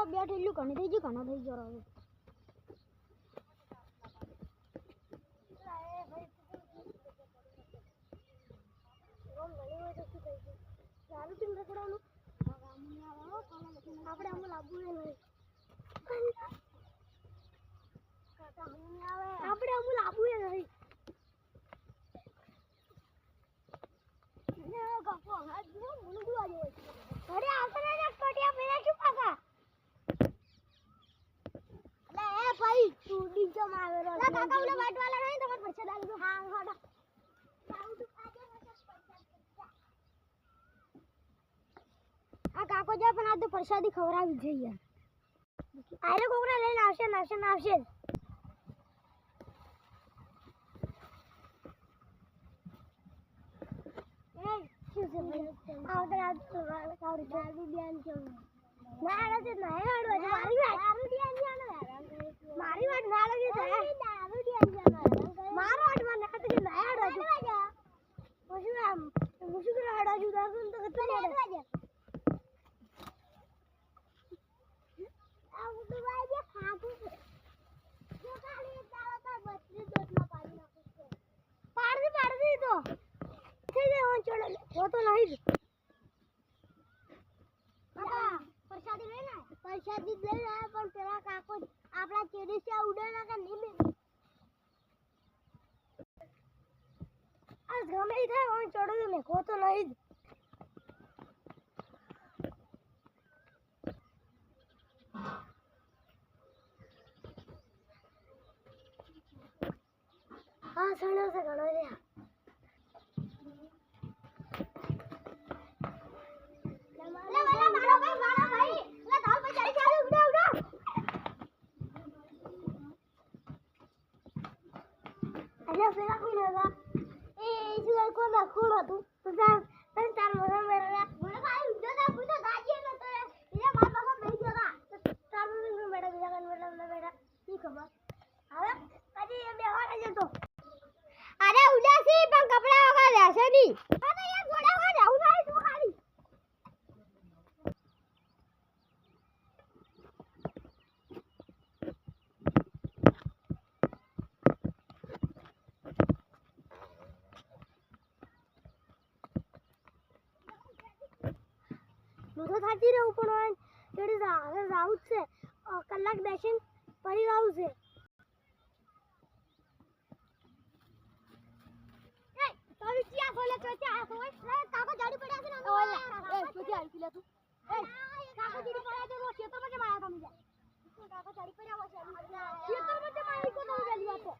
બેઠેલું ઘણી થઈ ગયું ઘણા થઈ ગયો હવે આપણે આમ લાવવું નહીં આપણે આમ લાવવું નહીં ગપો હાથ જો મને દુઆ જો અરે આવતા ને કટિયા પેલા શું પાછા લે એ ભાઈ તું ડીજો મારેલો લે કાકા ઓલા વાટવાલા નહીં તમાર પૈસા દાલી દો હા હાડા આ કાકો જો પણ આ તો પ્રસાદી ખવરાવી છે યાર આરે કોકરા લઈને આવશે આવશે પ્રસાદી લઈ રહ્યા પણ પેલા કાકો આપણા ચેડી સે ઉડે ના કે નહીં આ ગમે થાય ઓન ચડો ને કો તો નહીં હા સણો છે ઘણો રે પેલા કોઈ નવા એ ઇસુલ કો ના ખોળ હતું તો તાર મને મેરા મને ભાઈ ઉડો ના પૂછો દાજી ન તો એ માર પાસે બેસી ગયો તાર મને મેડા બીજા કન મેડા કી ખબર હવે કદી એ બેહવા જતો અરે ઉડાસી પણ કપડા વગર રહેશે ની અરે યાર થોડા વગર રહેવું નહીં તું ખાલી તો થાકી રહ્યું પણ તેડી હવે રાઉ છે કલાક બેસીન ફરી રાઉ છે એ તારી ચિયા ખોલે તો ચા હોય એ કાકો જાડી પડ્યા છે ને ઓલા એ ચોથી આલકી લે તું એ કાકો જાડી પડ્યા છે રો ખેતર માં માયા તમે જા કાકો જાડી પડ્યા છે ખેતર માં મારી કો તો જલ્દી આપો